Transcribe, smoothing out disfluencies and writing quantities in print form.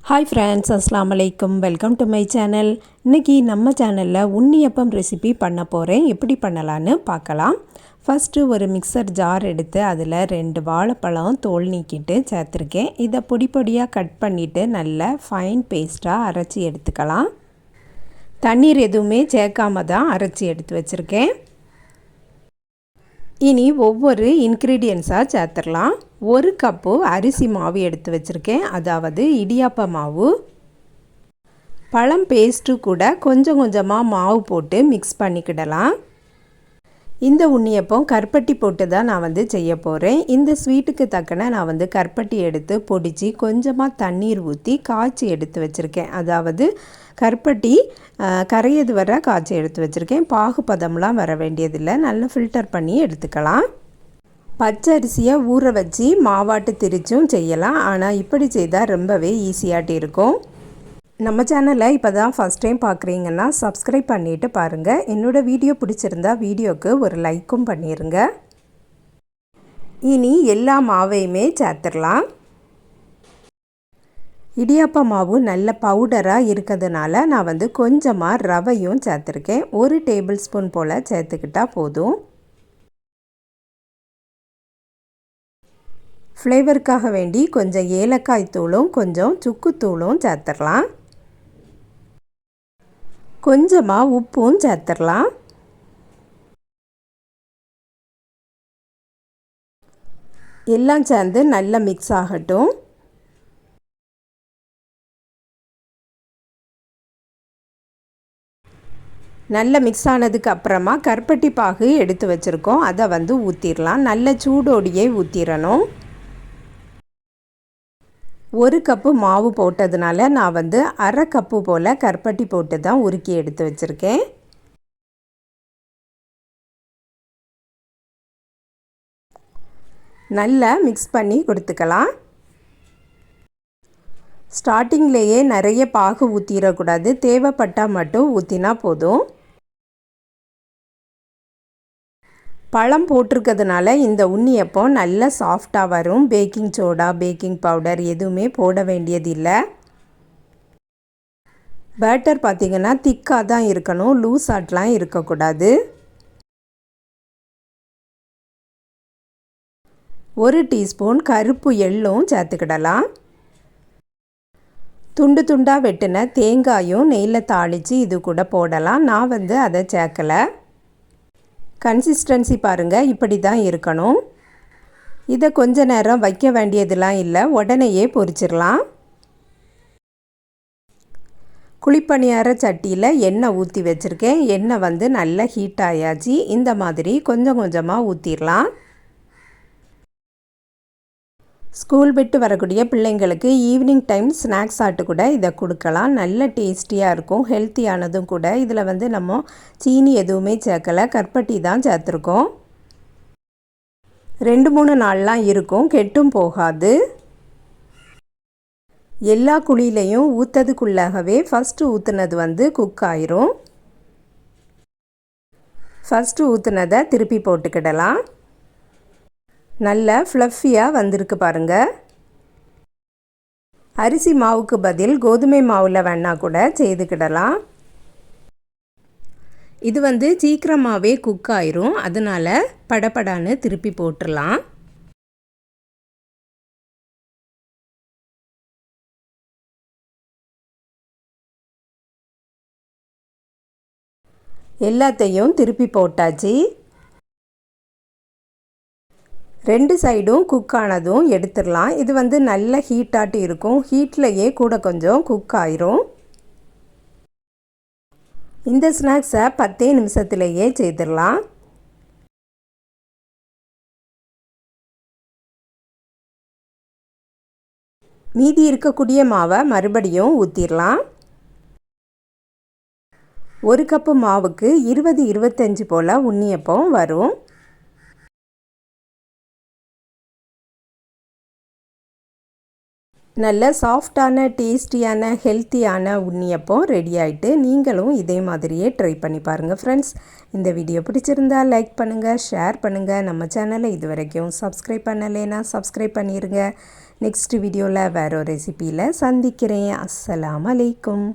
Hi friends, அஸ்ஸலாமு அலைக்கும். Welcome to my channel. இன்றைக்கி நம்ம சேனலில் உன்னியப்பம் ரெசிபி பண்ண போகிறேன். எப்படி பண்ணலான்னு பார்க்கலாம். ஃபஸ்ட்டு ஒரு மிக்சர் ஜார் எடுத்து அதில் 2 வாழைப்பழம் தோல் நீக்கிட்டு சேர்த்துருக்கேன். இதை பொடி பொடியாக கட் பண்ணிவிட்டு நல்லா ஃபைன் பேஸ்ட்டாக அரைச்சி எடுத்துக்கலாம். தண்ணீர் எதுவுமே சேர்க்காம தான் அரைச்சி எடுத்து வச்சுருக்கேன். இனி ஒவ்வொரு இன்க்ரீடியன்ஸாக சேர்த்துடலாம். 1 கப்பு அரிசி மாவு எடுத்து வச்சுருக்கேன், அதாவது இடியாப்ப மாவு. பழம் பேஸ்ட்டு கூட கொஞ்சம் கொஞ்சமாக மாவு போட்டு மிக்ஸ் பண்ணிக்கிடலாம். இந்த உன்னியப்பம் கருப்பட்டி போட்டு தான் நான் செய்ய போகிறேன். இந்த ஸ்வீட்டுக்கு தக்கன நான் கருப்பட்டி எடுத்து பொடிச்சு கொஞ்சமாக தண்ணீர் ஊற்றி காய்ச்சி எடுத்து வச்சுருக்கேன். அதாவது கருப்பட்டி கரையது வர காய்ச்சி எடுத்து வச்சுருக்கேன். பாகுபதம்லாம் வர வேண்டியதில்லை, நல்லா ஃபில்டர் பண்ணி எடுத்துக்கலாம். பச்சரிசியை ஊற வச்சு மாவாட்டு திரிச்சும் செய்யலாம், ஆனால் இப்படி செய்தால் ரொம்பவே ஈஸியாட்டு இருக்கும். நம்ம சேனலை இப்போ தான் ஃபஸ்ட் டைம் பார்க்குறீங்கன்னா சப்ஸ்கிரைப் பண்ணிவிட்டு பாருங்கள். என்னோடய வீடியோ பிடிச்சிருந்தா வீடியோவுக்கு ஒரு லைக்கும் பண்ணிடுங்க. இனி எல்லா மாவையுமே சேர்த்துடலாம். இடியாப்ப மாவு நல்ல பவுடராக இருக்கிறதுனால நான் கொஞ்சமாக ரவையும் சேர்த்துருக்கேன். 1 டேபிள் ஸ்பூன் போல் சேர்த்துக்கிட்டால் போதும். ஃப்ளேவருக்காக வேண்டி கொஞ்சம் ஏலக்காய் தூளும் கொஞ்சம் சுக்குத்தூளும் சேர்த்துடலாம். கொஞ்சமாக உப்பும் சேர்த்துடலாம். எல்லாம் சேர்ந்து நல்லா மிக்ஸ் ஆகட்டும். நல்ல மிக்ஸ் ஆனதுக்கு அப்புறமா கருப்பட்டி பாகு எடுத்து வச்சுருக்கோம், அதை ஊற்றிடலாம். நல்ல சூடோடியே ஊற்றிடணும். 1 கப்பு மாவு போட்டதுனால நான் 1/2 கப்பு போல் கருப்பட்டி போட்டு தான் உருக்கி எடுத்து வச்சுருக்கேன். நல்லா மிக்ஸ் பண்ணி கொடுத்துக்கலாம். ஸ்டார்டிங்லேயே நிறைய பாகு ஊற்றிடக்கூடாது, தேவைப்பட்டால் மட்டும் ஊற்றினா போதும். பழம் போட்டிருக்கிறதுனால இந்த உன்னியப்பம் நல்லா சாஃப்டாக வரும். பேக்கிங் சோடா, பேக்கிங் பவுடர் எதுவுமே போட வேண்டியதில்லை. பேட்டர் பார்த்திங்கன்னா திக்காக தான் இருக்கணும், லூஸ் ஆட்டெலாம் இருக்கக்கூடாது. 1 டீஸ்பூன் கருப்பு எள்ளும் சேர்த்துக்கிடலாம். துண்டு துண்டாக வெட்டின தேங்காயும் நெய்யில் தாளித்து இது கூட போடலாம். நான் அதை சேர்க்கலை. கன்சிஸ்டன்சி பாருங்கள், இப்படி தான் இருக்கணும். இதை கொஞ்ச நேரம் வைக்க வேண்டியதெல்லாம் இல்லை, உடனேயே பொரிச்சிடலாம். குழிப்பணியார சட்டியில் எண்ணெய் ஊற்றி வச்சுருக்கேன். எண்ணெய் நல்லா ஹீட் ஆயாச்சு. இந்த மாதிரி கொஞ்சம் கொஞ்சமாக ஊற்றிடலாம். ஸ்கூல் விட்டு வரக்கூடிய பிள்ளைங்களுக்கு ஈவினிங் டைம் ஸ்நாக்ஸ் ஆட்டு கூட இதை கொடுக்கலாம். நல்ல டேஸ்டியாக இருக்கும், ஹெல்த்தியானதும் கூட. இதில் நம்ம சீனி எதுவுமே சேர்க்கலை, கருப்பட்டி தான் சேர்த்துருக்கோம். 2-3 நாள்லாம் இருக்கும், கெட்டும் போகாது. எல்லா குழியிலையும் ஊற்றதுக்குள்ளாகவே ஃபஸ்ட்டு ஊற்றுனது குக் ஆயிரும். ஃபஸ்ட்டு ஊற்றுனதை திருப்பி போட்டுக்கிடலாம். நல்லா ஃப்ளஃபியாக வந்திருக்கு பாருங்கள். அரிசி மாவுக்கு பதில் கோதுமை மாவில் வேணால் கூட செய்துக்கிடலாம். இது சீக்கிரமாகவே குக் ஆயிரும், அதனால் படப்படான்னு திருப்பி போட்டுடலாம். எல்லாத்தையும் திருப்பி போட்டாச்சு. 2 சைடும் குக் ஆனதும் எடுத்துடலாம். இது நல்ல ஹீட்டாட்டு இருக்கும், ஹீட்லேயே கூட கொஞ்சம் குக் ஆயிரும். இந்த ஸ்நாக்ஸை 10 நிமிஷத்துலேயே செய்திடலாம். மீதி இருக்கக்கூடிய மாவை மறுபடியும் ஊற்றிடலாம். 1 கப்பு மாவுக்கு 20-25 போல் உன்னியப்பம் வரும். நல்ல சாஃப்டான டேஸ்டியான ஹெல்த்தியான உண்ணியப்பம் ரெடி ஆகிட்டு நீங்களும் இதே மாதிரியே ட்ரை பண்ணி பாருங்கள் ஃப்ரெண்ட்ஸ். இந்த வீடியோ பிடிச்சிருந்தா லைக் பண்ணுங்கள், ஷேர் பண்ணுங்கள். நம்ம சேனலை இது வரைக்கும் சப்ஸ்கிரைப் பண்ணலைன்னா சப்ஸ்கிரைப் பண்ணிடுங்க. நெக்ஸ்ட் வீடியோவில் வேற ஒரு ரெசிபியில் சந்திக்கிறேன். அஸ்ஸலாமு அலைக்கும்.